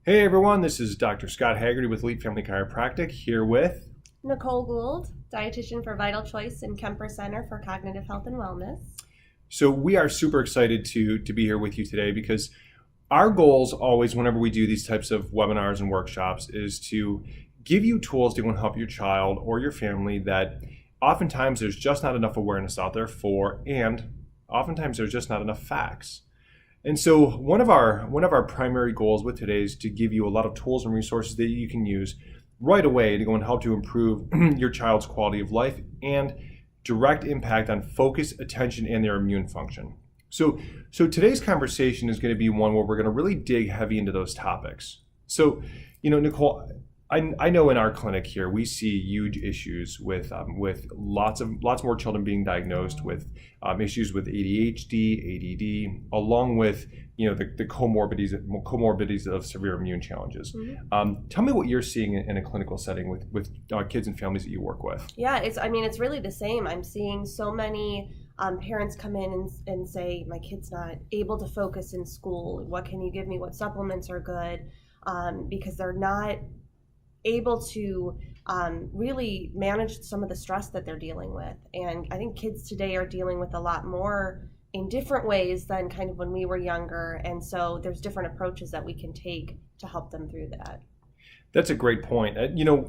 Hey everyone, this is Dr. Scott Haggerty with Elite Family Chiropractic here with Nicole Gould, dietitian for Vital Choice and Kemper Center for Cognitive Health and Wellness. So we are super excited to be here with you today because our goals always, whenever we do these types of webinars and workshops, is to give you tools to go and help your child or your family that oftentimes there's just not enough awareness out there for, and oftentimes there's just not enough facts. And so one of our primary goals with today is to give you a lot of tools and resources that you can use right away to go and help to improve your child's quality of life and direct impact on focus, attention, and their immune function. So today's conversation is going to be one where we're going to really dig heavy into those topics. So, Nicole, I know in our clinic here we see huge issues with lots more children being diagnosed with issues with ADHD, ADD, along with the comorbidities of severe immune challenges. Mm-hmm. Tell me what you're seeing in a clinical setting with kids and families that you work with. Yeah, it's really the same. I'm seeing so many parents come in and say, my kid's not able to focus in school. What can you give me? What supplements are good? Because they're not able to really manage some of the stress that they're dealing with. And I think kids today are dealing with a lot more in different ways than kind of when we were younger. And so there's different approaches that we can take to help them through that. That's a great point.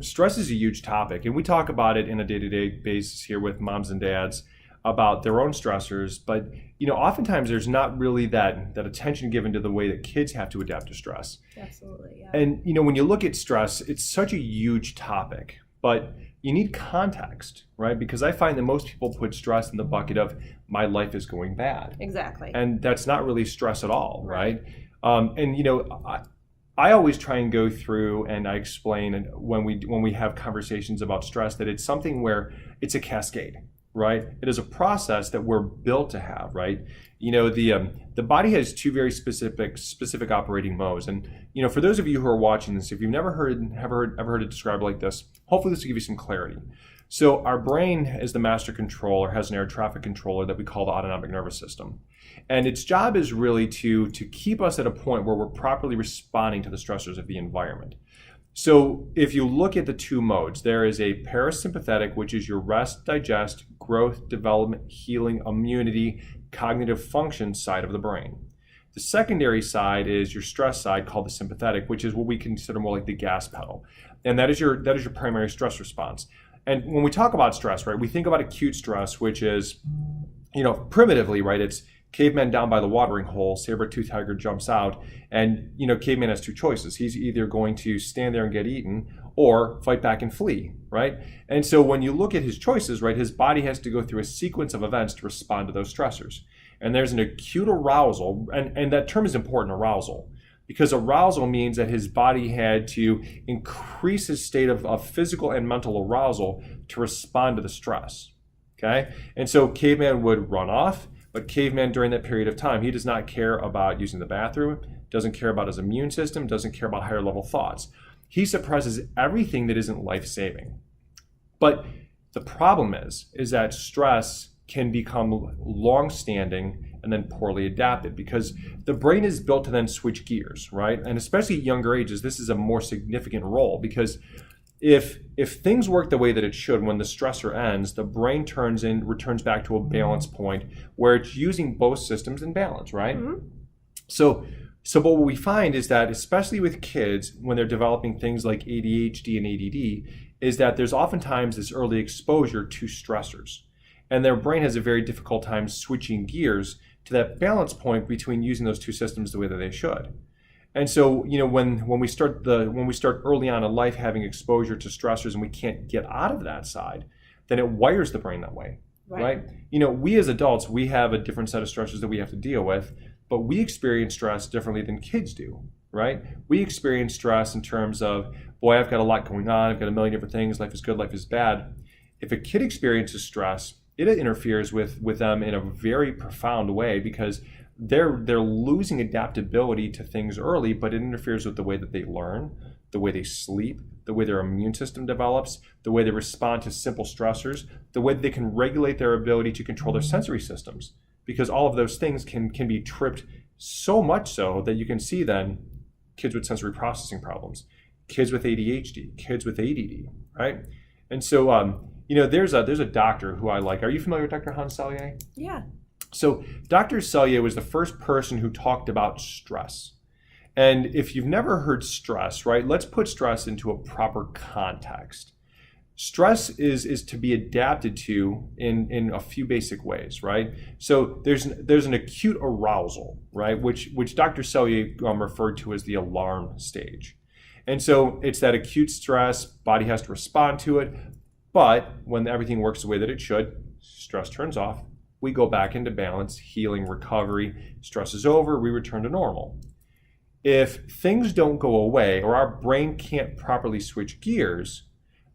Stress is a huge topic, and we talk about it in a day-to-day basis here with moms and dads about their own stressors, but oftentimes there's not really that attention given to the way that kids have to adapt to stress. Absolutely, yeah. And when you look at stress, it's such a huge topic, but you need context, right? Because I find that most people put stress in the bucket of my life is going bad. Exactly. And that's not really stress at all, right? I always try and go through and I explain, and when we have conversations about stress, that it's something where it's a cascade. Right? It is a process that we're built to have, right? The body has two very specific operating modes. And, for those of you who are watching this, if you've never heard it described like this, hopefully this will give you some clarity. So our brain is the master controller, has an air traffic controller that we call the autonomic nervous system. And its job is really to keep us at a point where we're properly responding to the stressors of the environment. So if you look at the two modes, there is a parasympathetic, which is your rest, digest, growth, development, healing, immunity, cognitive function side of the brain. The secondary side is your stress side, called the sympathetic, which is what we consider more like the gas pedal. And that is your primary stress response. And when we talk about stress, right, we think about acute stress, which is, primitively, right, it's caveman down by the watering hole, saber-toothed tiger jumps out, and caveman has two choices. He's either going to stand there and get eaten or fight back and flee, right? And so when you look at his choices, right, his body has to go through a sequence of events to respond to those stressors. And there's an acute arousal, and that term is important, arousal, because arousal means that his body had to increase his state of physical and mental arousal to respond to the stress, okay? And so caveman would run off. But caveman, during that period of time, he does not care about using the bathroom, doesn't care about his immune system, doesn't care about higher level thoughts. He suppresses everything that isn't life-saving. But the problem is that stress can become long-standing and then poorly adapted because the brain is built to then switch gears, right? And especially at younger ages, this is a more significant role because if things work the way that it should, when the stressor ends, the brain returns back to a balance point where it's using both systems in balance, right? Mm-hmm. So what we find is that, especially with kids, when they're developing things like ADHD and ADD, is that there's oftentimes this early exposure to stressors. And their brain has a very difficult time switching gears to that balance point between using those two systems the way that they should. And so, when we start early on in life having exposure to stressors and we can't get out of that side, then it wires the brain that way, right? We as adults, we have a different set of stressors that we have to deal with, but we experience stress differently than kids do, right? We experience stress in terms of, boy, I've got a lot going on, I've got a million different things, life is good, life is bad. If a kid experiences stress, it interferes with them in a very profound way because they're losing adaptability to things early, but it interferes with the way that they learn, the way they sleep, the way their immune system develops, the way they respond to simple stressors, the way they can regulate their ability to control their sensory systems. Because all of those things can be tripped so much so that you can see then kids with sensory processing problems, kids with ADHD, kids with ADD, right? And so, there's a doctor who I like. Are you familiar with Dr. Hans Selye? Yeah. So Dr. Selye was the first person who talked about stress. And if you've never heard stress, right, let's put stress into a proper context. Stress is to be adapted to in a few basic ways, right? So there's an acute arousal, right, which Dr. Selye referred to as the alarm stage. And so it's that acute stress, body has to respond to it, but when everything works the way that it should, stress turns off, we go back into balance, healing, recovery, stress is over, we return to normal. If things don't go away or our brain can't properly switch gears,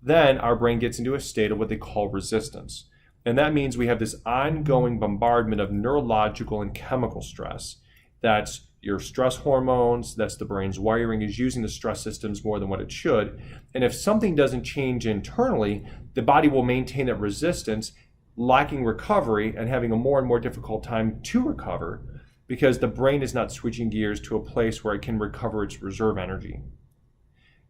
then our brain gets into a state of what they call resistance. And that means we have this ongoing bombardment of neurological and chemical stress. That's your stress hormones, that's the brain's wiring is using the stress systems more than what it should. And if something doesn't change internally, the body will maintain that resistance, lacking recovery and having a more and more difficult time to recover because the brain is not switching gears to a place where it can recover its reserve energy.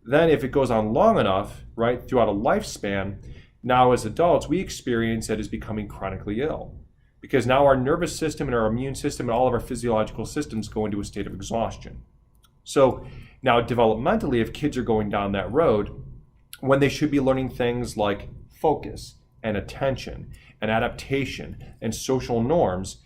Then if it goes on long enough, right, throughout a lifespan, now as adults, we experience it as becoming chronically ill because now our nervous system and our immune system and all of our physiological systems go into a state of exhaustion. So now developmentally, if kids are going down that road, when they should be learning things like focus and attention and adaptation and social norms,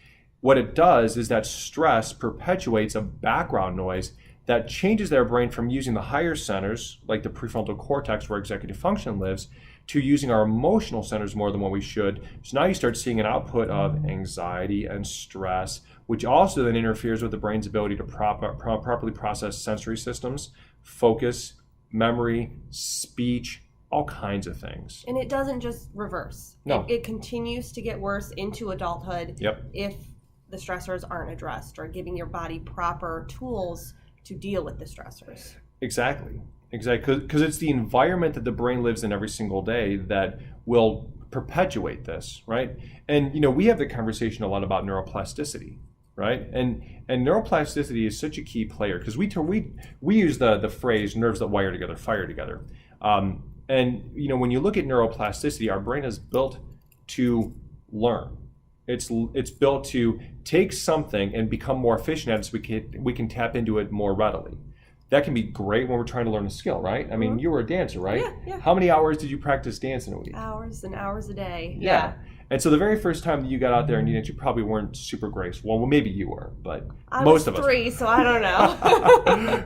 what it does is that stress perpetuates a background noise that changes their brain from using the higher centers, like the prefrontal cortex where executive function lives, to using our emotional centers more than what we should. So now you start seeing an output of anxiety and stress, which also then interferes with the brain's ability to properly process sensory systems, focus, memory, speech, all kinds of things. And it doesn't just reverse. No. It continues to get worse into adulthood if the stressors aren't addressed or giving your body proper tools to deal with the stressors. Exactly. Because it's the environment that the brain lives in every single day that will perpetuate this, right? And we have the conversation a lot about neuroplasticity, right? And neuroplasticity is such a key player because we use the phrase nerves that wire together, fire together. And when you look at neuroplasticity, our brain is built to learn. It's built to take something and become more efficient at it so we can tap into it more readily. That can be great when we're trying to learn a skill, right? I mean, you were a dancer, right? Yeah. How many hours did you practice dance in a week? Hours and hours a day. Yeah. And so the very first time that you got out there and you danced, you probably weren't super graceful. Well, maybe you were, but most of us. I was 3, so I don't know.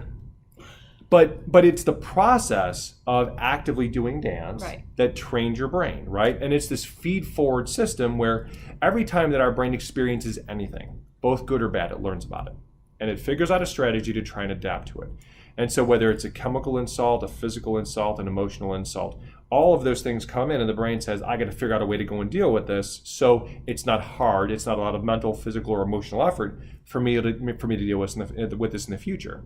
But it's the process of actively doing dance that trains your brain, right? And it's this feed-forward system where every time that our brain experiences anything, both good or bad, it learns about it. And it figures out a strategy to try and adapt to it. And so whether it's a chemical insult, a physical insult, an emotional insult, all of those things come in and the brain says, I got to figure out a way to go and deal with this. So it's not hard. It's not a lot of mental, physical, or emotional effort for me to deal with this in the future.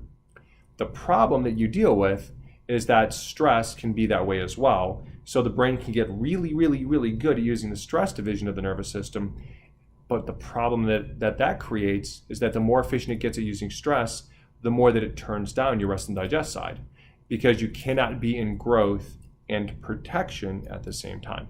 The problem that you deal with is that stress can be that way as well. So the brain can get really, really, really good at using the stress division of the nervous system. But the problem that creates is that the more efficient it gets at using stress, the more that it turns down your rest and digest side, because you cannot be in growth and protection at the same time.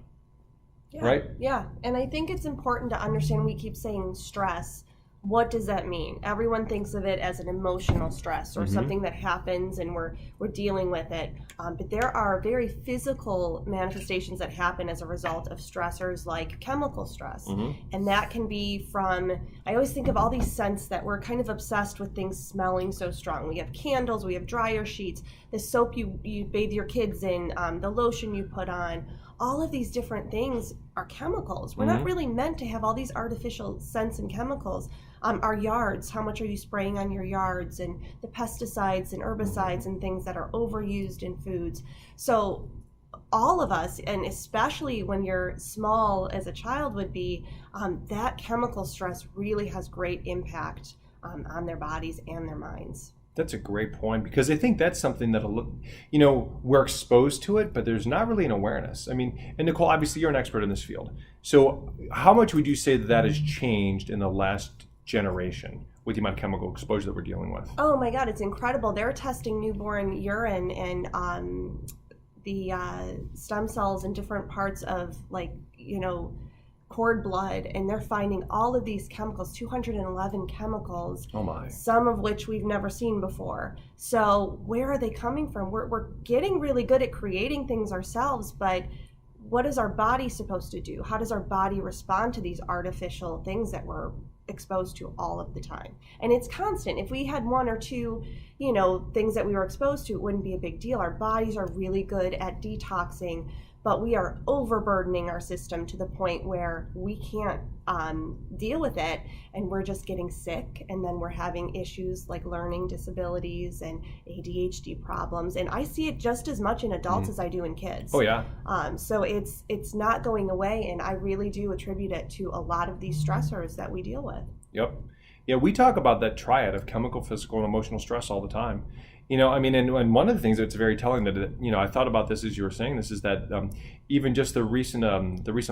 Right? Yeah. And I think it's important to understand, we keep saying stress. What does that mean? Everyone thinks of it as an emotional stress or something that happens and we're dealing with it. But there are very physical manifestations that happen as a result of stressors like chemical stress. And that can be from, I always think of all these scents that we're kind of obsessed with things smelling so strong. We have candles, we have dryer sheets, the soap you bathe your kids in, the lotion you put on. All of these different things are chemicals. We're not really meant to have all these artificial scents and chemicals. Our yards, how much are you spraying on your yards, and the pesticides and herbicides and things that are overused in foods. So all of us, and especially when you're small as a child would be, that chemical stress really has great impact on their bodies and their minds. That's a great point, because I think that's something that, we're exposed to it, but there's not really an awareness. I mean, and Nicole, obviously you're an expert in this field. So how much would you say that has changed in the last generation with the amount of chemical exposure that we're dealing with. Oh my God, it's incredible. They're testing newborn urine and the stem cells in different parts of, like, cord blood, and they're finding all of these chemicals, 211 chemicals. Oh my. Some of which we've never seen before. So where are they coming from? We're getting really good at creating things ourselves, but what is our body supposed to do? How does our body respond to these artificial things that we're exposed to all of the time? And it's constant. If we had one or two, things that we were exposed to, it wouldn't be a big deal. Our bodies are really good at detoxing, but we are overburdening our system to the point where we can't deal with it, and we're just getting sick, and then we're having issues like learning disabilities and ADHD problems, and I see it just as much in adults as I do in kids. Oh yeah. So it's not going away, and I really do attribute it to a lot of these stressors that we deal with. Yep. Yeah, we talk about that triad of chemical, physical, and emotional stress all the time. And one of the things that's very telling that, I thought about this as you were saying this, is that even just the recent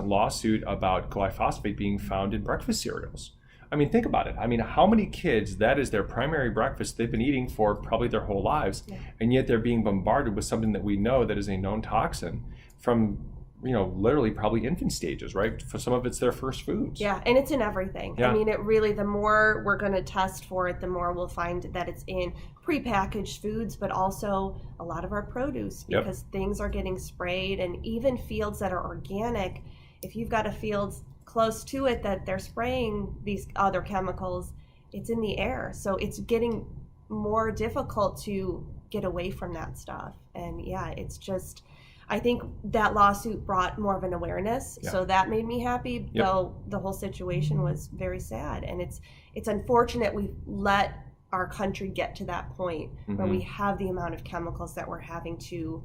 lawsuit about glyphosate being found in breakfast cereals. I mean, think about it. I mean, how many kids, that is their primary breakfast they've been eating for probably their whole lives, and yet they're being bombarded with something that we know that is a known toxin from literally probably infant stages, right? For some of it's their first foods. Yeah, and it's in everything. Yeah. I mean, it really, the more we're going to test for it, the more we'll find that it's in prepackaged foods, but also a lot of our produce, because things are getting sprayed, and even fields that are organic, if you've got a field close to it that they're spraying these other chemicals, it's in the air. So it's getting more difficult to get away from that stuff. And yeah, it's just, I think that lawsuit brought more of an awareness, so that made me happy, though the whole situation was very sad. And it's unfortunate we let our country get to that point where we have the amount of chemicals that we're having to,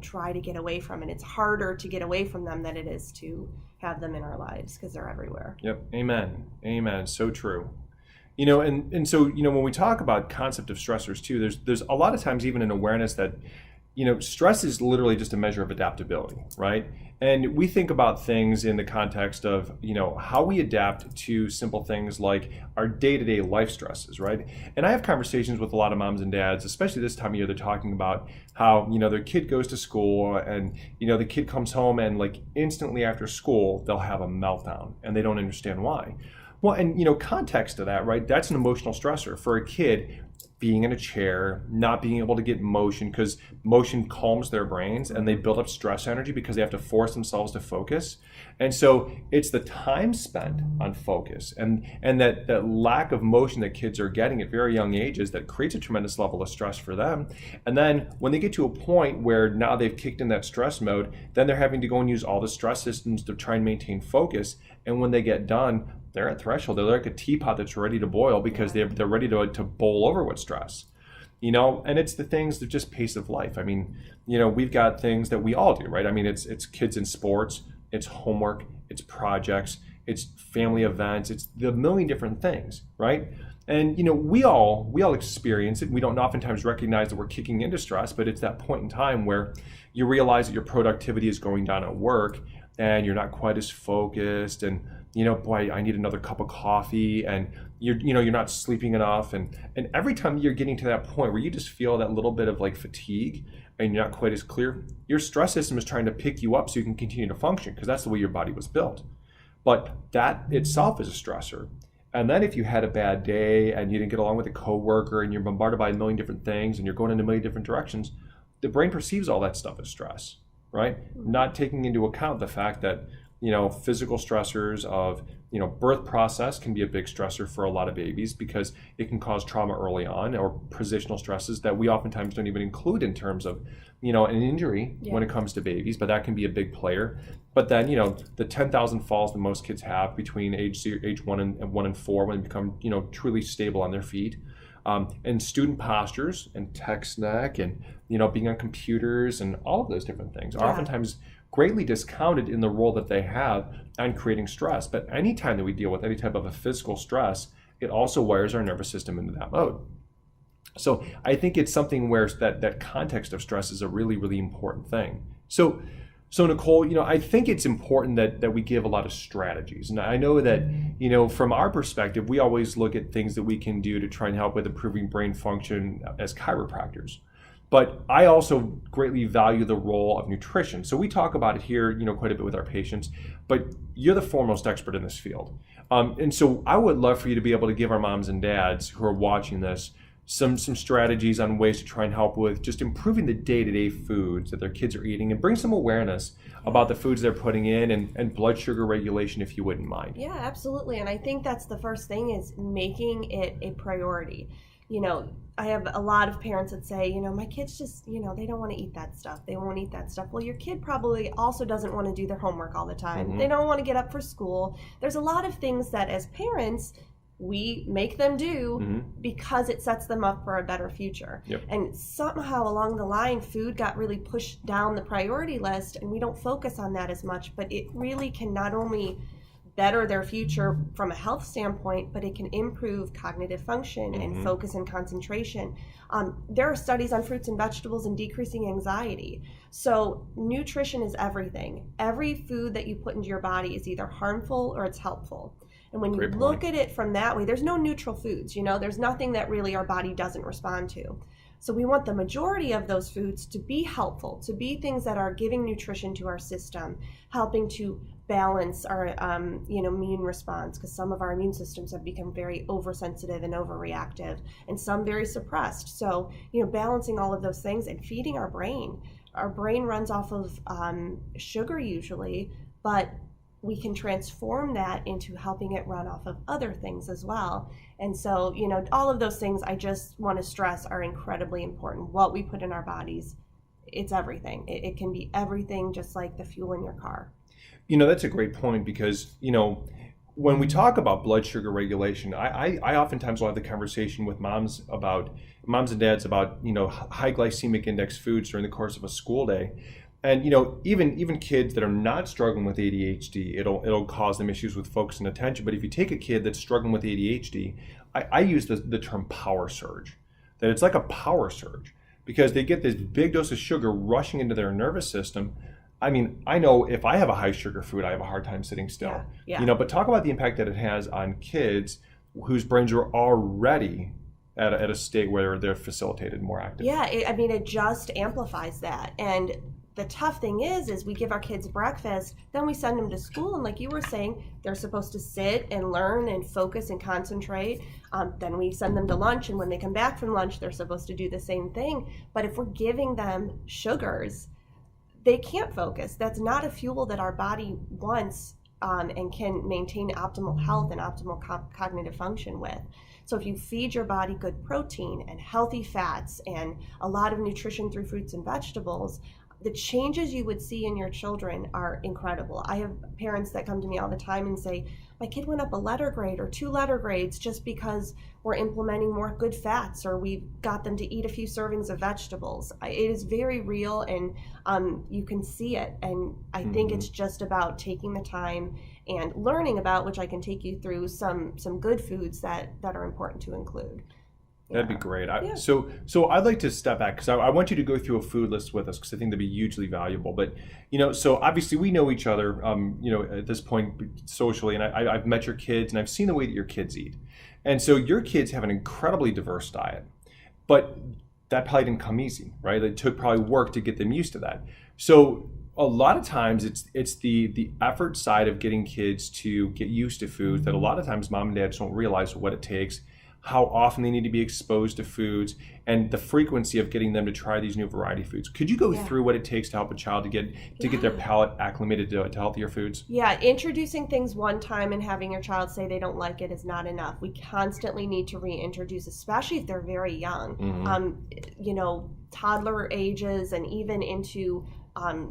try to get away from. And it's harder to get away from them than it is to have them in our lives, because they're everywhere. Yep. Amen. So true. And so, when we talk about concept of stressors too, there's a lot of times even an awareness that stress is literally just a measure of adaptability, right? And we think about things in the context of, how we adapt to simple things like our day-to-day life stresses, right? And I have conversations with a lot of moms and dads, especially this time of year, they're talking about how, their kid goes to school and, the kid comes home and like instantly after school, they'll have a meltdown and they don't understand why. Well, and, context to that, right? That's an emotional stressor for a kid. Being in a chair, not being able to get motion, because motion calms their brains and they build up stress energy because they have to force themselves to focus. And so it's the time spent on focus and that lack of motion that kids are getting at very young ages that creates a tremendous level of stress for them. And then when they get to a point where now they've kicked in that stress mode, then they're having to go and use all the stress systems to try and maintain focus. And when they get done, they're at threshold. They're like a teapot that's ready to boil because they're ready to bowl over with stress. And it's the things that just pace of life. I mean, we've got things that we all do, right? I mean, it's kids in sports, it's homework, it's projects, it's family events, it's the million different things, right? And we all experience it. We don't oftentimes recognize that we're kicking into stress, but it's that point in time where you realize that your productivity is going down at work and you're not quite as focused, and boy, I need another cup of coffee, and you're not sleeping enough, and every time you're getting to that point where you just feel that little bit of like fatigue and you're not quite as clear, your stress system is trying to pick you up so you can continue to function, because that's the way your body was built. But that itself is a stressor. And then if you had a bad day and you didn't get along with a coworker and you're bombarded by a million different things and you're going in a million different directions, the brain perceives all that stuff as stress, right? Not taking into account the fact that physical stressors of, birth process can be a big stressor for a lot of babies because it can cause trauma early on, or positional stresses that we oftentimes don't even include in terms of, an injury when it comes to babies, but that can be a big player. But then, the 10,000 falls that most kids have between age 1 and 4 when they become, truly stable on their feet. And student postures and text neck and, being on computers and all of those different things are oftentimes greatly discounted in the role that they have on creating stress. But anytime that we deal with any type of a physical stress, it also wires our nervous system into that mode. So I think it's something where that context of stress is a really, really important thing. So So Nicole, I think it's important that we give a lot of strategies. And I know that, from our perspective, we always look at things that we can do to try and help with improving brain function as chiropractors. But I also greatly value the role of nutrition. So we talk about it here, quite a bit with our patients, but you're the foremost expert in this field. And so I would love for you to be able to give our moms and dads who are watching this some strategies on ways to try and help with just improving the day-to-day foods that their kids are eating and bring some awareness about the foods they're putting in and blood sugar regulation, if you wouldn't mind. Yeah, absolutely. And I think that's the first thing, is making it a priority. I have a lot of parents that say, my kids just, they don't want to eat that stuff. They won't eat that stuff. Well, your kid probably also doesn't want to do their homework all the time. Mm-hmm. They don't want to get up for school. There's a lot of things that as parents, we make them do mm-hmm. because it sets them up for a better future. Yep. And somehow along the line, food got really pushed down the priority list, and we don't focus on that as much, but it really can not only better their future from a health standpoint, but it can improve cognitive function and mm-hmm. focus and concentration. There are studies on fruits and vegetables and decreasing anxiety. So nutrition is everything. Every food that you put into your body is either harmful or it's helpful. And when you look at it from that way, there's no neutral foods, there's nothing that really our body doesn't respond to. So we want the majority of those foods to be helpful, to be things that are giving nutrition to our system, helping to balance our immune response, because some of our immune systems have become very oversensitive and overreactive, and some very suppressed. So balancing all of those things and feeding our brain. Our brain runs off of sugar usually, but we can transform that into helping it run off of other things as well. And so, all of those things I just want to stress are incredibly important. What we put in our bodies, it's everything. It can be everything, just like the fuel in your car. That's a great point, because, when we talk about blood sugar regulation, I oftentimes will have the conversation with moms and dads about, high glycemic index foods during the course of a school day. And even kids that are not struggling with ADHD, it'll cause them issues with focus and attention. But if you take a kid that's struggling with ADHD, I use the term power surge. That it's like a power surge, because they get this big dose of sugar rushing into their nervous system. I mean, I know if I have a high sugar food, I have a hard time sitting still. Yeah. But talk about the impact that it has on kids whose brains are already at a state where they're facilitated, more active. Yeah, it just amplifies that. And the tough thing is we give our kids breakfast, then we send them to school, and like you were saying, they're supposed to sit and learn and focus and concentrate. Then we send them to lunch, and when they come back from lunch, they're supposed to do the same thing. But if we're giving them sugars, they can't focus. That's not a fuel that our body wants and can maintain optimal health and optimal cognitive function with. So if you feed your body good protein and healthy fats and a lot of nutrition through fruits and vegetables, the changes you would see in your children are incredible. I have parents that come to me all the time and say, my kid went up a letter grade or 2 letter grades just because we're implementing more good fats, or we got them to eat a few servings of vegetables. It is very real, and you can see it. And I think it's just about taking the time and learning about, which I can take you through, some good foods that are important to include. That'd be great. So I'd like to step back, because I want you to go through a food list with us, because I think that'd be hugely valuable. But, so obviously we know each other, at this point socially, and I've met your kids and I've seen the way that your kids eat. And so your kids have an incredibly diverse diet, but that probably didn't come easy, right? It took probably work to get them used to that. So a lot of times it's the effort side of getting kids to get used to foods that a lot of times mom and dads don't realize what it takes, how often they need to be exposed to foods, and the frequency of getting them to try these new variety foods. Could you go through what it takes to help a child to get their palate acclimated to healthier foods? Yeah, introducing things one time and having your child say they don't like it is not enough. We constantly need to reintroduce, especially if they're very young. Toddler ages and even into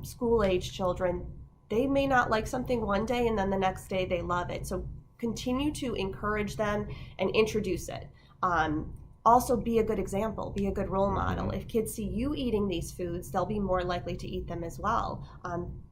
school age children, they may not like something one day and then the next day they love it. So continue to encourage them and introduce it. Also, be a good example, be a good role model. If kids see you eating these foods, they'll be more likely to eat them as well.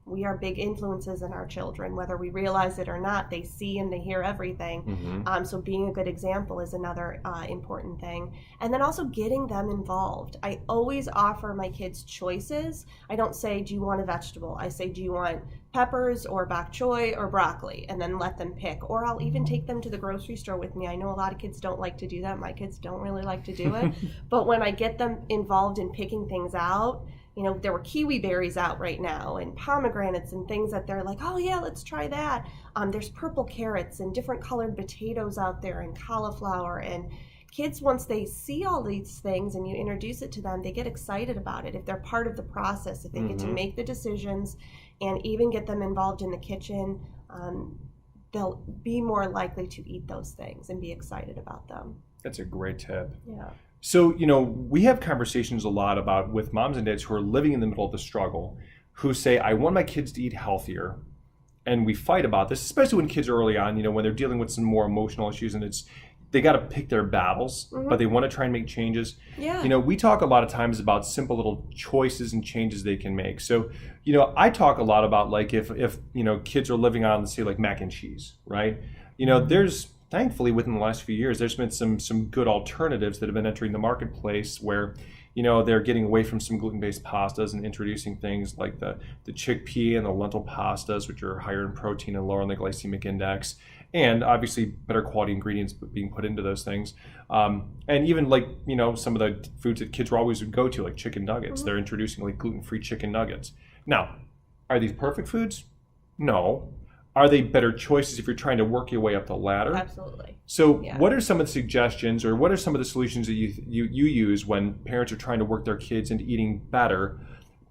we are big influences in our children, whether we realize it or not. They see and they hear everything. So being a good example is another important thing. And then also getting them involved. I always offer my kids choices. I don't say, do you want a vegetable? I say, do you want peppers or bok choy or broccoli? And then let them pick. Or I'll even take them to the grocery store with me. I know a lot of kids don't like to do that. My kids don't really like to do it. But when I get them involved in picking things out, you know, there were kiwi berries out right now and pomegranates and things that they're like, oh yeah, let's try that. There's purple carrots and different colored potatoes out there and cauliflower. And kids, once they see all these things and you introduce it to them, they get excited about it. If they're part of the process, if they get to make the decisions and even get them involved in the kitchen, they'll be more likely to eat those things and be excited about them. That's a great tip. Yeah. So, you know, we have conversations a lot about with moms and dads who are living in the middle of the struggle, who say, I want my kids to eat healthier. And we fight about this, especially when kids are early on, you know, when they're dealing with some more emotional issues and they got to pick their battles, but they want to try and make changes. Yeah. You know, we talk a lot of times about simple little choices and changes they can make. So, you know, I talk a lot about like if you know, kids are living on, let's say, like mac and cheese, right? You know, thankfully, within the last few years, there's been some good alternatives that have been entering the marketplace where, you know, they're getting away from some gluten-based pastas and introducing things like the chickpea and the lentil pastas, which are higher in protein and lower in the glycemic index, and obviously better quality ingredients being put into those things. And even like, you know, some of the foods that kids always would go to, like chicken nuggets, they're introducing like gluten-free chicken nuggets. Now, are these perfect foods? No. Are they better choices if you're trying to work your way up the ladder? Absolutely. So what are some of the suggestions or what are some of the solutions that you use when parents are trying to work their kids into eating better,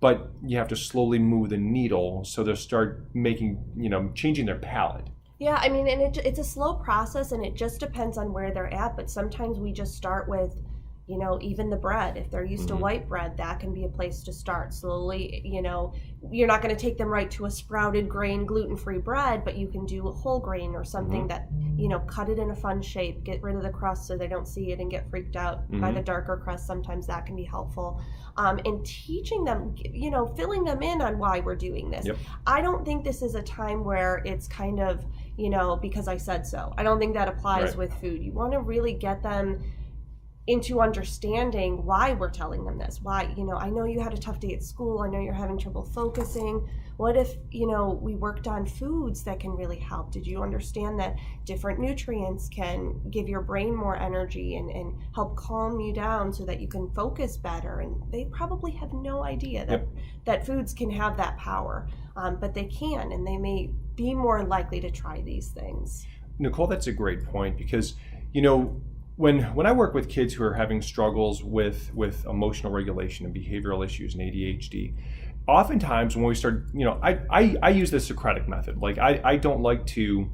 but you have to slowly move the needle so they'll start making, you know, changing their palate? Yeah, I mean, and it's a slow process and it just depends on where they're at. But sometimes we just start with, you know, even the bread. If they're used to white bread, that can be a place to start slowly. You know, you're not going to take them right to a sprouted grain gluten-free bread, but you can do a whole grain or something that, you know, cut it in a fun shape, get rid of the crust so they don't see it and get freaked out by the darker crust. Sometimes that can be helpful. And teaching them, you know, filling them in on why we're doing this. I don't think this is a time where it's kind of, you know, because I said so. I don't think that applies with food. You want to really get them into understanding why we're telling them this. Why, you know, I know you had a tough day at school. I know you're having trouble focusing. What if, you know, we worked on foods that can really help? Did you understand that different nutrients can give your brain more energy and help calm you down so that you can focus better? And they probably have no idea that foods can have that power, but they can, and they may be more likely to try these things. Nicole, that's a great point because, you know, when I work with kids who are having struggles with emotional regulation and behavioral issues and ADHD, oftentimes when we start, you know, I use the Socratic method. Like I don't like to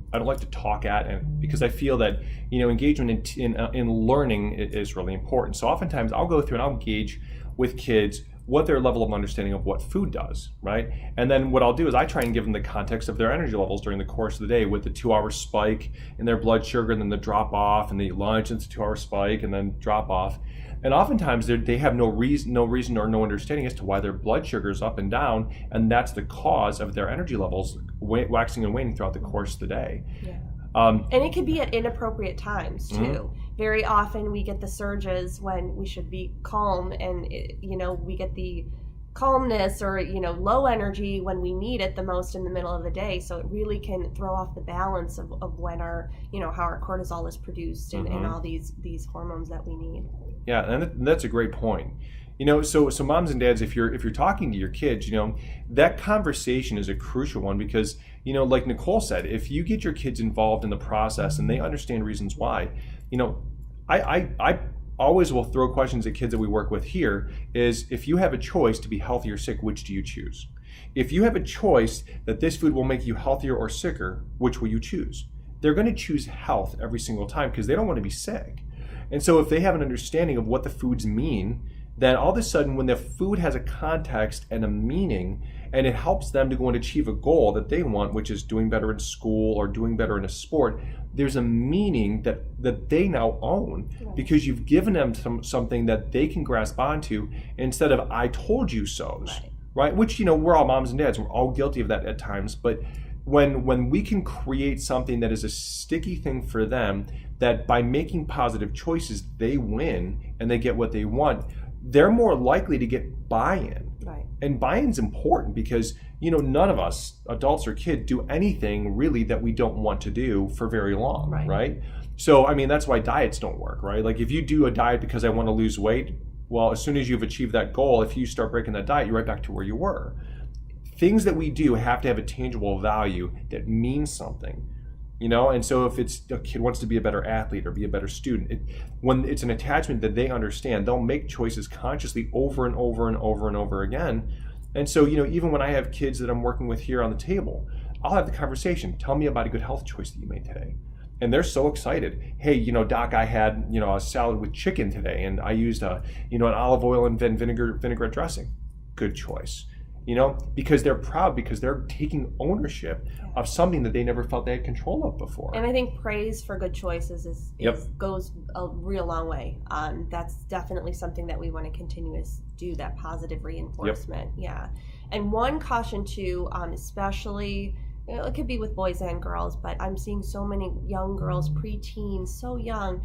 talk at, and because I feel that, you know, engagement in learning is really important. So oftentimes I'll go through and I'll engage with kids what their level of understanding of what food does, right? And then what I'll do is I try and give them the context of their energy levels during the course of the day with the 2-hour spike in their blood sugar and then the drop off, and they eat lunch and it's a 2-hour spike and then drop off. And oftentimes they have no reason or no understanding as to why their blood sugar is up and down, and that's the cause of their energy levels waxing and waning throughout the course of the day. Yeah. And it can be at inappropriate times too. Very often we get the surges when we should be calm, and you know, we get the calmness or, you know, low energy when we need it the most in the middle of the day. So it really can throw off the balance of when our, you know, how our cortisol is produced and all these hormones that we need. Yeah, and that's a great point. You know, so moms and dads, if you're talking to your kids, you know, that conversation is a crucial one because, you know, like Nicole said, if you get your kids involved in the process and they understand reasons why, you know, I always will throw questions at kids that we work with here is, if you have a choice to be healthy or sick, which do you choose? If you have a choice that this food will make you healthier or sicker, which will you choose? They're going to choose health every single time because they don't want to be sick. And so if they have an understanding of what the foods mean, then all of a sudden when the food has a context and a meaning, and it helps them to go and achieve a goal that they want, which is doing better in school or doing better in a sport, there's a meaning that they now own because you've given them something that they can grasp onto instead of I told you so's. right? Which, we're all moms and dads. We're all guilty of that at times. But when we can create something that is a sticky thing for them, that by making positive choices, they win and they get what they want, they're more likely to get buy-in. Right. And buy-in's important because, none of us, adults or kids, do anything really that we don't want to do for very long, right? So, that's why diets don't work, right? Like if you do a diet because I want to lose weight, well, as soon as you've achieved that goal, if you start breaking that diet, you're right back to where you were. Things that we do have to have a tangible value that means something, and so if it's a kid wants to be a better athlete or be a better student, when it's an attachment that they understand, they'll make choices consciously over and over and over and over again. And so, even when I have kids that I'm working with here on the table, I'll have the conversation, tell me about a good health choice that you made today. And they're so excited. Hey, Doc, I had, a salad with chicken today, and I used an olive oil and vinaigrette dressing. Good choice. Because they're proud, because they're taking ownership of something that they never felt they had control of before. And I think praise for good choices goes a real long way. That's definitely something that we want to continue to do, that positive reinforcement. Yeah. And one caution too, especially, it could be with boys and girls, but I'm seeing so many young girls, preteens, so young,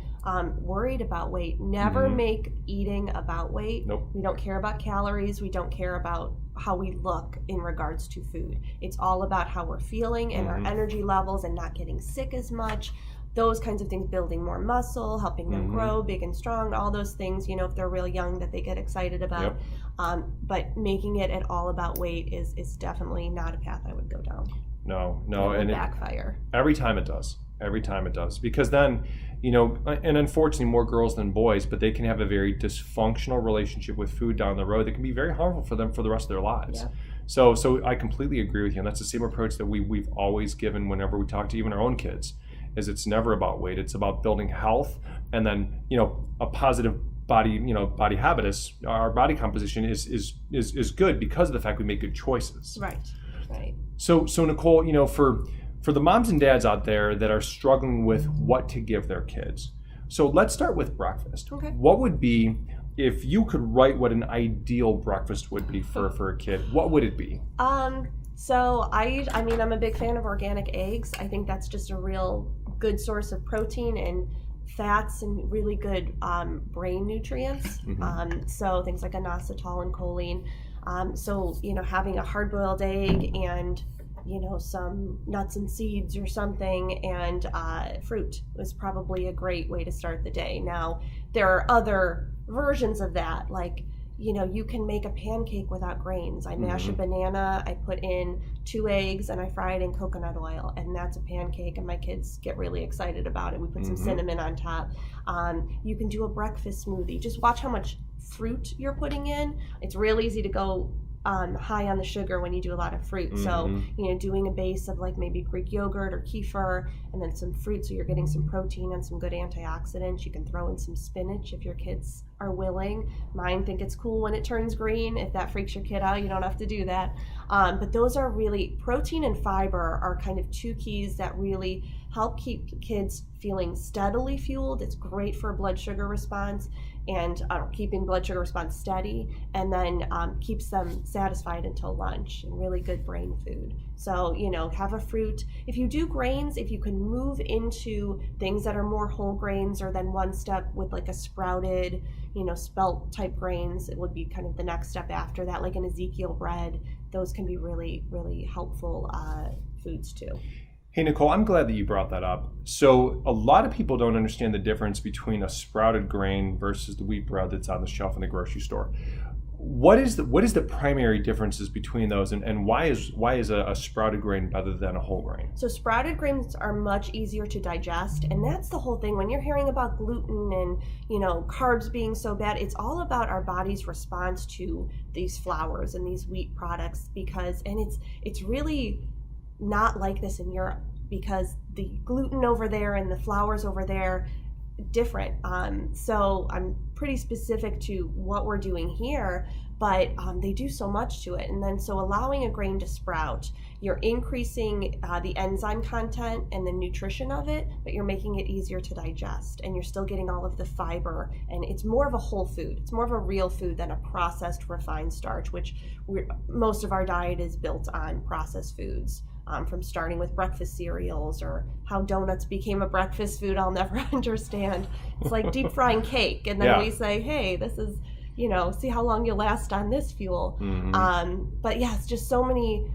worried about weight. Never make eating about weight. Nope. We don't care about calories. We don't care about how we look in regards to food. It's all about how we're feeling and our energy levels and not getting sick as much. Those kinds of things, building more muscle, helping them grow big and strong, all those things, if they're real young, that they get excited about. But making it at all about weight is definitely not a path I would go down. No, and backfire. Every time it does, because then, and unfortunately more girls than boys, but they can have a very dysfunctional relationship with food down the road that can be very harmful for them for the rest of their lives. So I completely agree with you, and that's the same approach that we've always given whenever we talk to even our own kids, is it's never about weight, it's about building health, and then, a positive body habitus. Our body composition is good because of the fact we make good choices. Right. So Nicole, for the moms and dads out there that are struggling with what to give their kids. So let's start with breakfast. Okay. What would be, if you could write what an ideal breakfast would be for a kid, what would it be? So I'm a big fan of organic eggs. I think that's just a real good source of protein and fats and really good brain nutrients. So things like inositol and choline. So, having a hard-boiled egg and, some nuts and seeds or something and fruit was probably a great way to start the day. Now, there are other versions of that, like, you can make a pancake without grains. I mash a banana, I put in 2 eggs, and I fry it in coconut oil, and that's a pancake, and my kids get really excited about it. We put some cinnamon on top. You can do a breakfast smoothie. Just watch how much fruit you're putting in. It's real easy to go high on the sugar when you do a lot of fruit. So, doing a base of like maybe Greek yogurt or kefir and then some fruit, so you're getting some protein and some good antioxidants. You can throw in some spinach if your kids are willing. Mine think it's cool when it turns green. If that freaks your kid out, you don't have to do that. But those are really, protein and fiber are kind of 2 keys that really help keep kids feeling steadily fueled. It's great for blood sugar response and keeping blood sugar response steady, and then keeps them satisfied until lunch, and really good brain food. So, have a fruit. If you do grains, if you can move into things that are more whole grains, or then one step with like a sprouted, spelt type grains, it would be kind of the next step after that, like an Ezekiel bread. Those can be really, really helpful foods too. Hey, Nicole, I'm glad that you brought that up. So a lot of people don't understand the difference between a sprouted grain versus the wheat bread that's on the shelf in the grocery store. What is the primary differences between those, and why is a sprouted grain better than a whole grain? So sprouted grains are much easier to digest, and that's the whole thing. When you're hearing about gluten and carbs being so bad, it's all about our body's response to these flours and these wheat products, it's really not like this in Europe, because the gluten over there and the flours over there different. So I'm pretty specific to what we're doing here, but they do so much to it. And then so allowing a grain to sprout, you're increasing the enzyme content and the nutrition of it, but you're making it easier to digest, and you're still getting all of the fiber, and it's more of a whole food. It's more of a real food than a processed refined starch, which most of our diet is built on processed foods. From starting with breakfast cereals, or how donuts became a breakfast food, I'll never understand. It's like deep frying cake, and then we say, hey, this is, see how long you'll last on this fuel. But yeah, it's just so many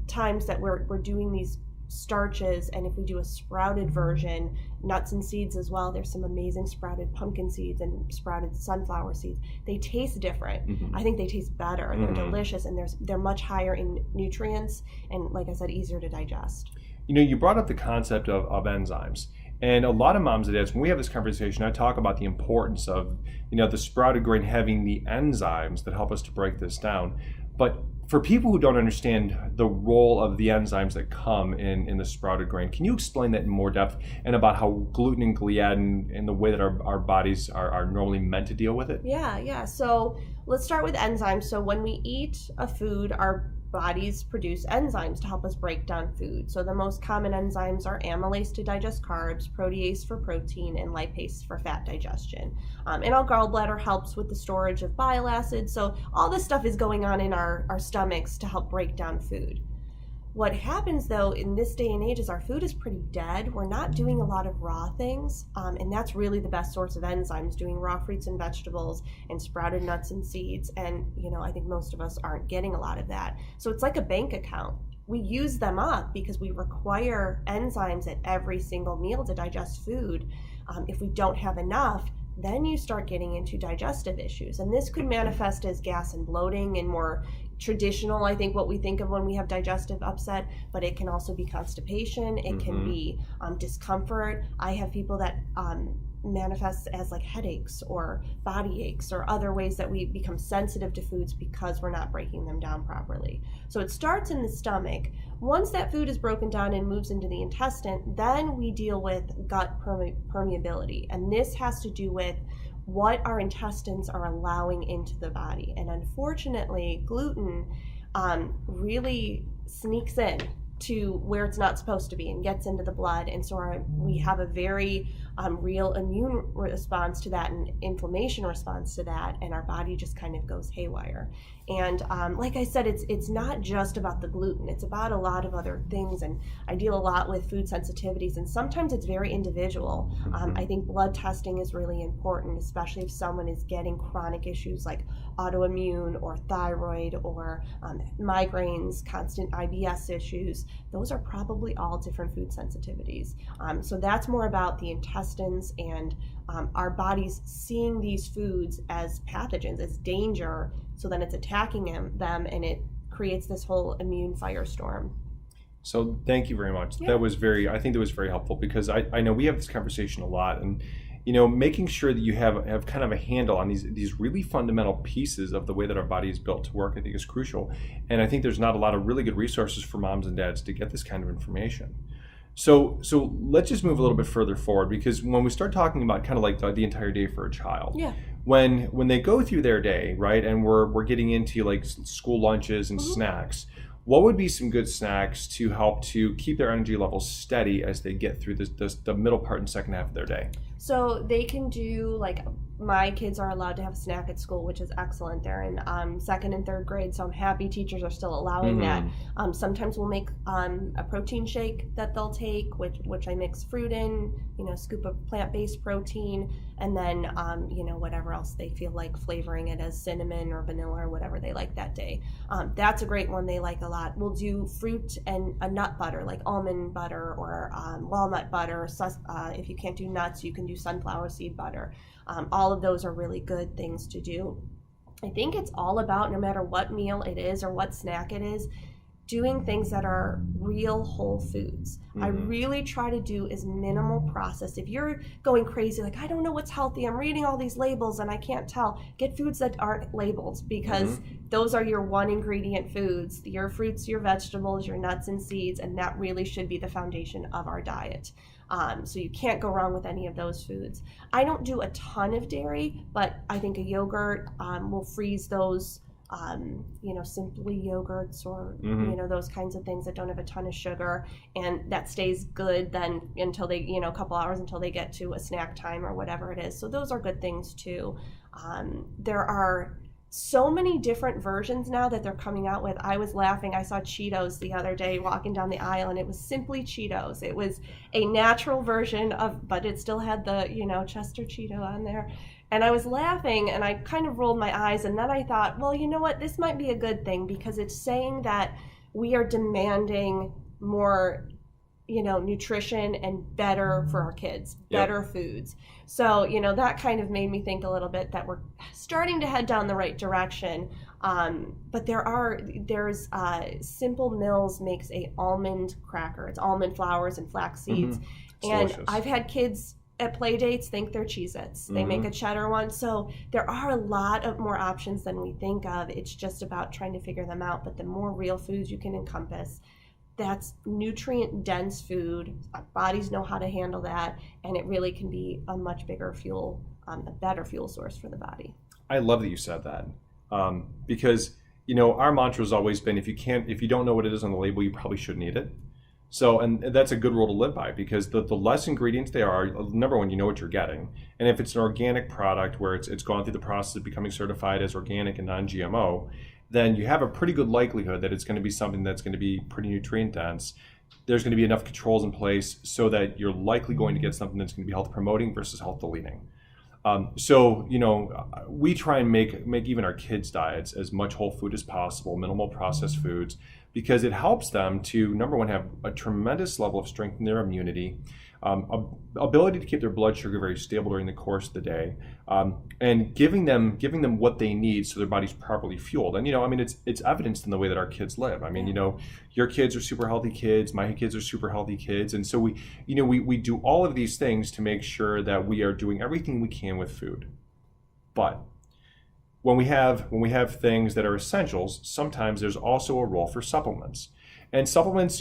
times that we're doing these starches, and if we do a sprouted version, nuts and seeds as well, there's some amazing sprouted pumpkin seeds and sprouted sunflower seeds. They taste different. I think they taste better. They're delicious, and they're much higher in nutrients, and like I said, easier to digest. You brought up the concept of enzymes. And a lot of moms and dads, when we have this conversation, I talk about the importance of, the sprouted grain having the enzymes that help us to break this down. But for people who don't understand the role of the enzymes that come in the sprouted grain, can you explain that in more depth, and about how gluten and gliadin and the way that our bodies are normally meant to deal with it? Yeah. So let's start with enzymes. So when we eat a food, our bodies produce enzymes to help us break down food. So the most common enzymes are amylase to digest carbs, protease for protein, and lipase for fat digestion. And our gallbladder helps with the storage of bile acids. So all this stuff is going on in our stomachs to help break down food. What happens though in this day and age is our food is pretty dead. We're not doing a lot of raw things, and that's really the best source of enzymes, doing raw fruits and vegetables and sprouted nuts and seeds. And I think most of us aren't getting a lot of that. So it's like a bank account. We use them up because we require enzymes at every single meal to digest food. If we don't have enough, then you start getting into digestive issues. And this could manifest as gas and bloating, and more traditional, I think, what we think of when we have digestive upset, but it can also be constipation. It can be discomfort. I have people that manifests as like headaches or body aches, or other ways that we become sensitive to foods because we're not breaking them down properly. So it starts in the stomach. Once that food is broken down and moves into the intestine, then we deal with gut permeability. And this has to do with what our intestines are allowing into the body. And unfortunately, gluten really sneaks in to where it's not supposed to be and gets into the blood. And so we have a very real immune response to that, and inflammation response to that, and our body just kind of goes haywire. And like I said, it's not just about the gluten. It's about a lot of other things, and I deal a lot with food sensitivities, and sometimes it's very individual. I think blood testing is really important, especially if someone is getting chronic issues like autoimmune or thyroid or migraines, constant IBS issues. Those are probably all different food sensitivities. So that's more about the intestines and our bodies seeing these foods as pathogens, as danger, so then it's attacking them, and it creates this whole immune firestorm. So thank you very much. Yeah. I think that was very helpful, because I know we have this conversation a lot, and making sure that you have kind of a handle on these really fundamental pieces of the way that our body is built to work, I think, is crucial. And I think there's not a lot of really good resources for moms and dads to get this kind of information. So let's just move a little bit further forward, because when we start talking about kind of like the entire day for a child, when they go through their day, right, and we're getting into like school lunches and snacks, what would be some good snacks to help to keep their energy levels steady as they get through the middle part and second half of their day? So they can do, like, my kids are allowed to have a snack at school, which is excellent. They're in second and third grade, so I'm happy teachers are still allowing that. Sometimes we'll make a protein shake that they'll take, which I mix fruit in, scoop of plant-based protein, and then whatever else they feel like flavoring it, as cinnamon or vanilla or whatever they like that day. That's a great one they like a lot. We'll do fruit and a nut butter, like almond butter or walnut butter. If you can't do nuts, you can do sunflower seed butter. All of those are really good things to do. I think it's all about, no matter what meal it is or what snack it is, doing things that are real whole foods. I really try to do as minimal processed. If you're going crazy, like, I don't know what's healthy, I'm reading all these labels and I can't tell, get foods that aren't labeled, because those are your one ingredient foods, your fruits, your vegetables, your nuts and seeds, and that really should be the foundation of our diet. So you can't go wrong with any of those foods. I don't do a ton of dairy, but I think a yogurt, we'll freeze those simply yogurts or, those kinds of things that don't have a ton of sugar, and that stays good then until they, a couple hours until they get to a snack time or whatever it is. So those are good things too. There are so many different versions now that they're coming out with. I was laughing. I saw Cheetos the other day walking down the aisle, and it was simply Cheetos. It was a natural version but it still had the, Chester Cheeto on there. And I was laughing, and I kind of rolled my eyes, and then I thought, well, you know what? This might be a good thing, because it's saying that we are demanding more, nutrition and better for our kids, better foods. So, that kind of made me think a little bit that we're starting to head down the right direction. But there's Simple Mills makes a almond cracker. It's almond flours and flax seeds. And delicious. I've had kids at play dates think they're Cheez-Its. They make a cheddar one. So there are a lot of more options than we think of. It's just about trying to figure them out. But the more real foods you can encompass, that's nutrient dense food. Our bodies know how to handle that, and it really can be a much bigger fuel, a better fuel source for the body. I love that you said that, because our mantra has always been, if you don't know what it is on the label, you probably shouldn't eat it. So, and that's a good rule to live by, because the less ingredients they are, number one, you know what you're getting. And if it's an organic product where it's gone through the process of becoming certified as organic and non-GMO, then you have a pretty good likelihood that it's going to be something that's going to be pretty nutrient dense. There's going to be enough controls in place so that you're likely going to get something that's going to be health promoting versus health deleting. So, we try and make even our kids' diets as much whole food as possible, minimal processed foods, because it helps them to, number one, have a tremendous level of strength in their immunity, ability to keep their blood sugar very stable during the course of the day, and giving them what they need so their body's properly fueled. And it's evidenced in the way that our kids live. Your kids are super healthy kids, my kids are super healthy kids, and so we do all of these things to make sure that we are doing everything we can with food. But when we have things that are essentials, sometimes there's also a role for supplements. And supplements,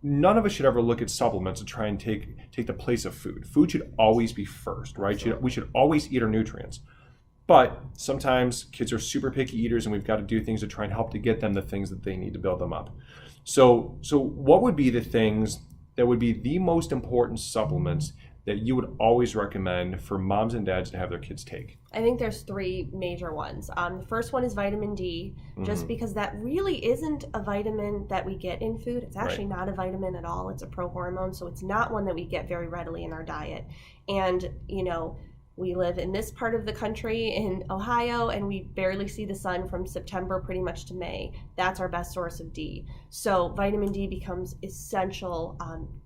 none of us should ever look at supplements to try and take the place of food. Food should always be first, right? We should always eat our nutrients. But sometimes kids are super picky eaters, and we've got to do things to try and help to get them the things that they need to build them up. So what would be the things that would be the most important supplements that you would always recommend for moms and dads to have their kids take? I think there's three major ones. The first one is vitamin D, just because that really isn't a vitamin that we get in food. It's actually not a vitamin at all. It's a prohormone, so it's not one that we get very readily in our diet. And, we live in this part of the country in Ohio, and we barely see the sun from September pretty much to May. That's our best source of D. So vitamin D becomes essential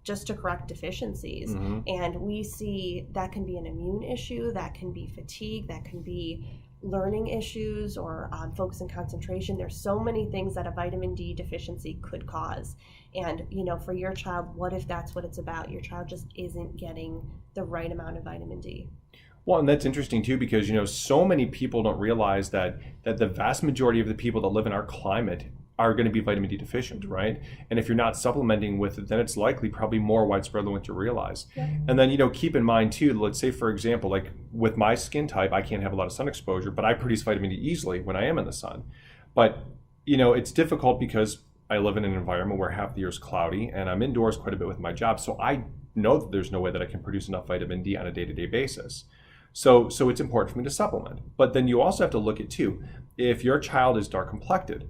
just to correct deficiencies. And we see that can be an immune issue, that can be fatigue, that can be learning issues or focus and concentration. There's so many things that a vitamin D deficiency could cause. And, for your child, what if that's what it's about? Your child just isn't getting the right amount of vitamin D. Well, and that's interesting too, because so many people don't realize that the vast majority of the people that live in our climate are going to be vitamin D deficient, right? And if you're not supplementing with it, then it's likely probably more widespread than what you realize. And then keep in mind too, let's say for example, like with my skin type, I can't have a lot of sun exposure, but I produce vitamin D easily when I am in the sun. But it's difficult because I live in an environment where half the year is cloudy, and I'm indoors quite a bit with my job, so I know that there's no way that I can produce enough vitamin D on a day-to-day basis. So it's important for me to supplement. But then you also have to look at too, if your child is dark complected,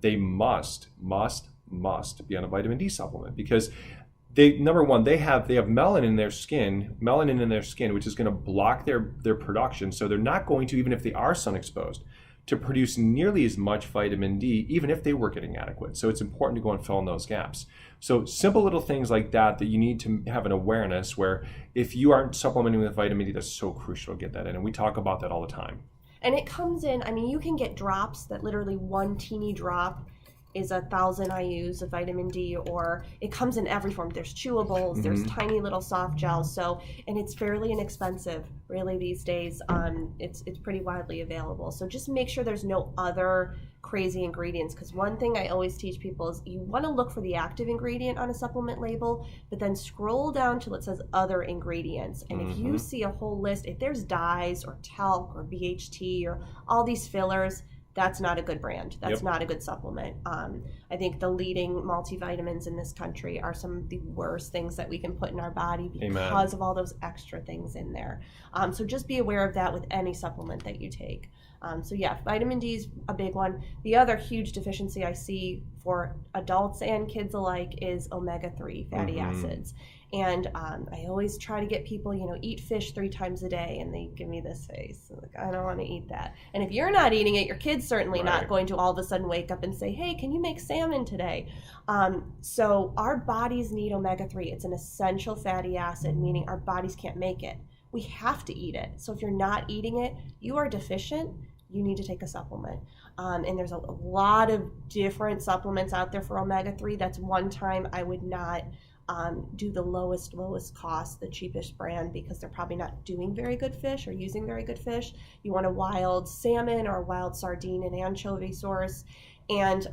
they must be on a vitamin D supplement, because number one, they have melanin in their skin, which is going to block their production. So they're not going to, even if they are sun exposed, to produce nearly as much vitamin D, even if they were getting adequate. So it's important to go and fill in those gaps. So simple little things like that you need to have an awareness where if you aren't supplementing with vitamin D, that's so crucial to get that in. And we talk about that all the time. And it comes in, you can get drops that literally one teeny drop is 1,000 IUs of vitamin D, or it comes in every form. There's chewables, there's tiny little soft gels. So, and it's fairly inexpensive really these days. It's pretty widely available. So just make sure there's no other crazy ingredients, because one thing I always teach people is you want to look for the active ingredient on a supplement label, but then scroll down till it says other ingredients. And if you see a whole list, if there's dyes or talc or BHT or all these fillers, that's not a good brand. That's Yep. not a good supplement. I think the leading multivitamins in this country are some of the worst things that we can put in our body because Amen. of all those extra things in there. So just be aware of that with any supplement that you take. So yeah, vitamin D is a big one. The other huge deficiency I see for adults and kids alike is omega-3 fatty acids. And I always try to get people, eat fish 3 times a day, and they give me this face. Like, I don't want to eat that. And if you're not eating it, your kid's certainly not going to all of a sudden wake up and say, hey, can you make salmon today? So our bodies need omega-3. It's an essential fatty acid, meaning our bodies can't make it. We have to eat it. So if you're not eating it, you are deficient. You need to take a supplement. And there's a lot of different supplements out there for omega-3. That's one time I would not do the lowest cost, the cheapest brand, because they're probably not doing very good fish or using very good fish. You want a wild salmon or a wild sardine and anchovy source. And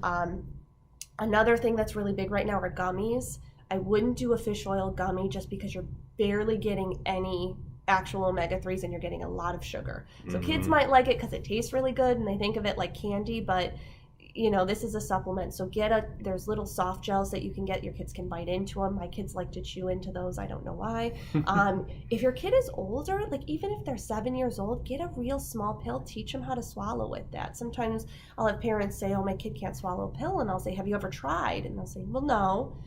another thing that's really big right now are gummies. I wouldn't do a fish oil gummy just because you're barely getting any actual omega-3s and you're getting a lot of sugar. So kids might like it because it tastes really good and they think of it like candy, but this is a supplement. So there's little soft gels that you can get. Your kids can bite into them. My kids like to chew into those. I don't know why. If your kid is older, like even if they're 7 years old, get a real small pill. Teach them how to swallow with that. Sometimes I'll have parents say, oh, my kid can't swallow a pill. And I'll say, have you ever tried? And they'll say, well, no.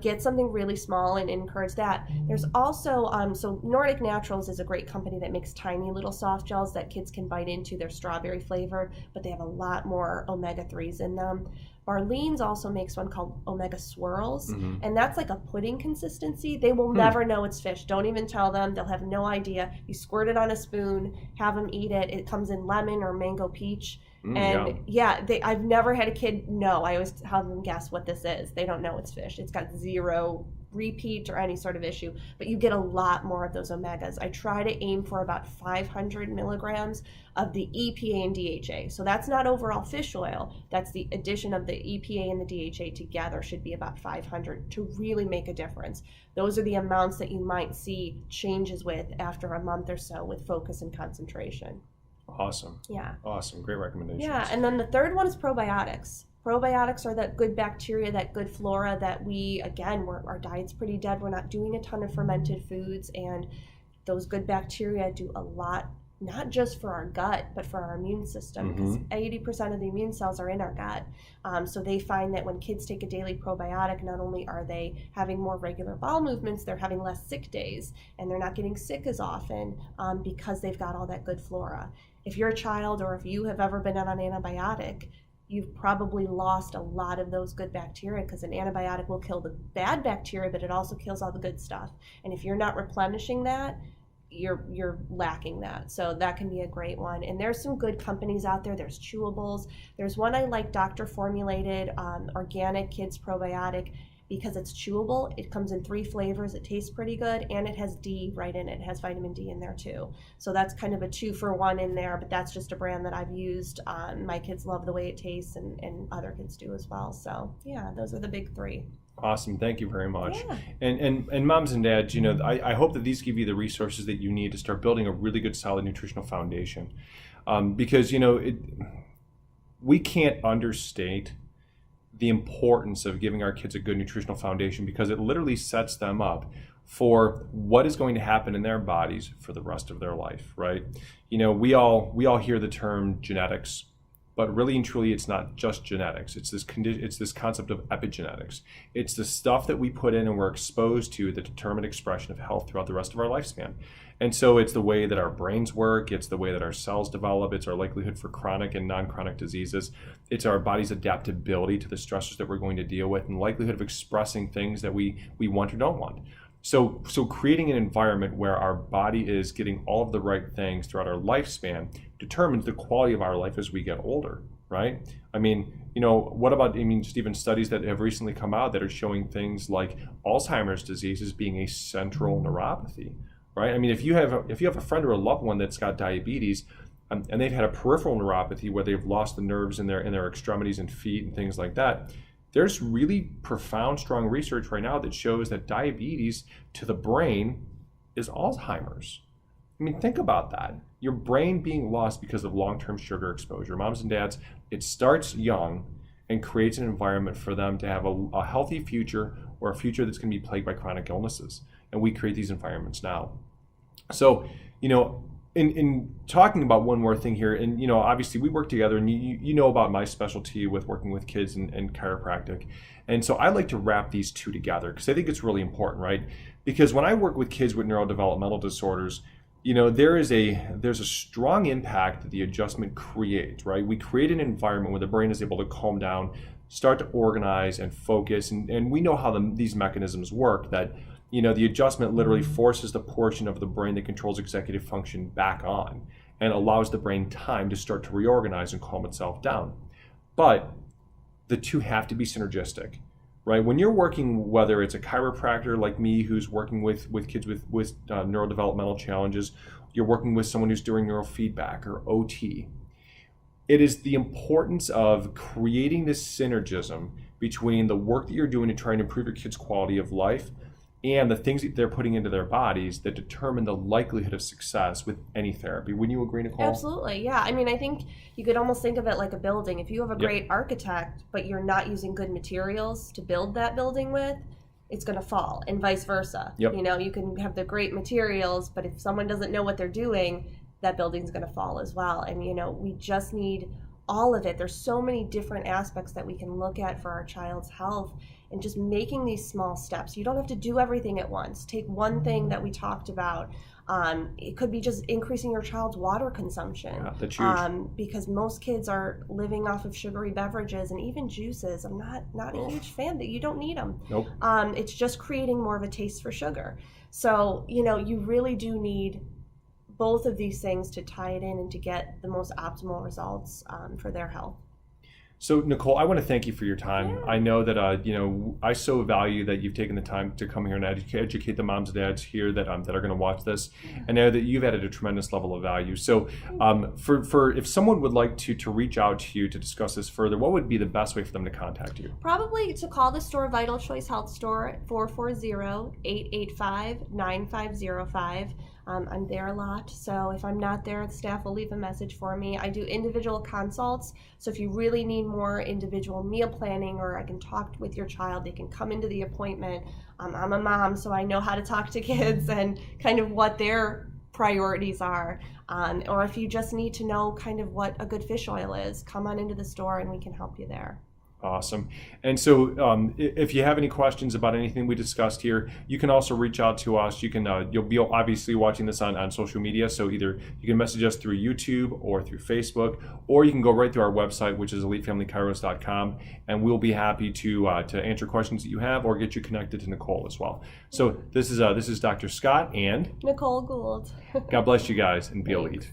Get something really small and encourage that. There's also, so Nordic Naturals is a great company that makes tiny little soft gels that kids can bite into. They're strawberry flavored, but they have a lot more omega-3s in them. Barlean's also makes one called Omega Swirls, and that's like a pudding consistency. They will never know it's fish. Don't even tell them. They'll have no idea. You squirt it on a spoon, have them eat it. It comes in lemon or mango peach. And I've never had a kid know. I always have them guess what this is. They don't know it's fish. It's got zero repeat or any sort of issue, but you get a lot more of those omegas. I try to aim for about 500 milligrams of the EPA and DHA. So that's not overall fish oil. That's the addition of the EPA and the DHA together should be about 500 to really make a difference. Those are the amounts that you might see changes with after a month or so with focus and concentration. Awesome. Yeah. Awesome. Great recommendations. Yeah, and then the third one is probiotics. Probiotics are that good bacteria, that good flora that our diet's pretty dead. We're not doing a ton of fermented foods, and those good bacteria do a lot, not just for our gut, but for our immune system, because 80% of the immune cells are in our gut. So they find that when kids take a daily probiotic, not only are they having more regular bowel movements, they're having less sick days, and they're not getting sick as often because they've got all that good flora. If you're a child or if you have ever been on an antibiotic, you've probably lost a lot of those good bacteria, because an antibiotic will kill the bad bacteria, but it also kills all the good stuff. And if you're not replenishing that, you're lacking that. So that can be a great one. And there's some good companies out there. There's chewables. There's one I like, doctor formulated organic kids probiotic, because it's chewable. It comes in 3 flavors. It tastes pretty good, and it has D right in it. It has vitamin D in there too. So that's kind of a 2-for-1 in there, but that's just a brand that I've used. My kids love the way it tastes, and other kids do as well. So yeah, those are the big 3. Awesome. Thank you very much. Yeah. And moms and dads, I hope that these give you the resources that you need to start building a really good, solid nutritional foundation. Because, we can't understate the importance of giving our kids a good nutritional foundation, because it literally sets them up for what is going to happen in their bodies for the rest of their life, right? We all hear the term genetics, but really and truly, it's not just genetics. It's this concept of epigenetics. It's the stuff that we put in and we're exposed to that determine expression of health throughout the rest of our lifespan. And so it's the way that our brains work, it's the way that our cells develop, it's our likelihood for chronic and non-chronic diseases, it's our body's adaptability to the stressors that we're going to deal with, and likelihood of expressing things that we want or don't want. So creating an environment where our body is getting all of the right things throughout our lifespan determines the quality of our life as we get older, right? What about, just even studies that have recently come out that are showing things like Alzheimer's disease as being a central neuropathy, right? If you have a friend or a loved one that's got diabetes, and they've had a peripheral neuropathy where they've lost the nerves in their extremities and feet and things like that, there's really profound, strong research right now that shows that diabetes to the brain is Alzheimer's. I mean, think about that. Your brain being lost because of long-term sugar exposure. Moms and dads, it starts young and creates an environment for them to have a healthy future, or a future that's going to be plagued by chronic illnesses. And we create these environments now. So, in talking about one more thing here, and obviously we work together, and you know about my specialty with working with kids and chiropractic. And so I like to wrap these two together because I think it's really important, right? Because when I work with kids with neurodevelopmental disorders, there's a strong impact that the adjustment creates, right? We create an environment where the brain is able to calm down, start to organize and focus. And we know how these mechanisms work, that the adjustment literally forces the portion of the brain that controls executive function back on and allows the brain time to start to reorganize and calm itself down. But the two have to be synergistic, right? When you're working, whether it's a chiropractor like me who's working with kids with neurodevelopmental challenges, you're working with someone who's doing neurofeedback or OT, it is the importance of creating this synergism between the work that you're doing to try and improve your kids' quality of life and the things that they're putting into their bodies that determine the likelihood of success with any therapy. Wouldn't you agree, Nicole? Absolutely, yeah. I mean, I think you could almost think of it like a building. If you have a great architect, but you're not using good materials to build that building with, it's going to fall, and vice versa. Yep. You can have the great materials, but if someone doesn't know what they're doing, that building's going to fall as well. And, we just need all of it. There's so many different aspects that we can look at for our child's health, and just making these small steps. You don't have to do everything at once. Take one thing that we talked about. It could be just increasing your child's water consumption. Yeah, that's huge. Because most kids are living off of sugary beverages and even juices. I'm not a huge fan that you don't need them. Nope. It's just creating more of a taste for sugar. So, you really do need both of these things to tie it in and to get the most optimal results for their health. So, Nicole, I want to thank you for your time. Yeah. I know that I so value that you've taken the time to come here and educate the moms and dads here that are going to watch this. I know that you've added a tremendous level of value. So, for if someone would like to reach out to you to discuss this further, what would be the best way for them to contact you? Probably to call the store, Vital Choice Health Store, at 440-885-9505. I'm there a lot, so if I'm not there, the staff will leave a message for me. I do individual consults, so if you really need more individual meal planning, or I can talk with your child, they can come into the appointment. I'm a mom, so I know how to talk to kids and kind of what their priorities are. Or if you just need to know kind of what a good fish oil is, come on into the store and we can help you there. Awesome. And so if you have any questions about anything we discussed here, you can also reach out to us. You can you'll be obviously watching this on social media, so either you can message us through YouTube or through Facebook, or you can go right through our website, which is elitefamilykairos.com, and we'll be happy to answer questions that you have or get you connected to Nicole as well. So this is Dr. Scott and Nicole Gould. God bless you guys, and be elite.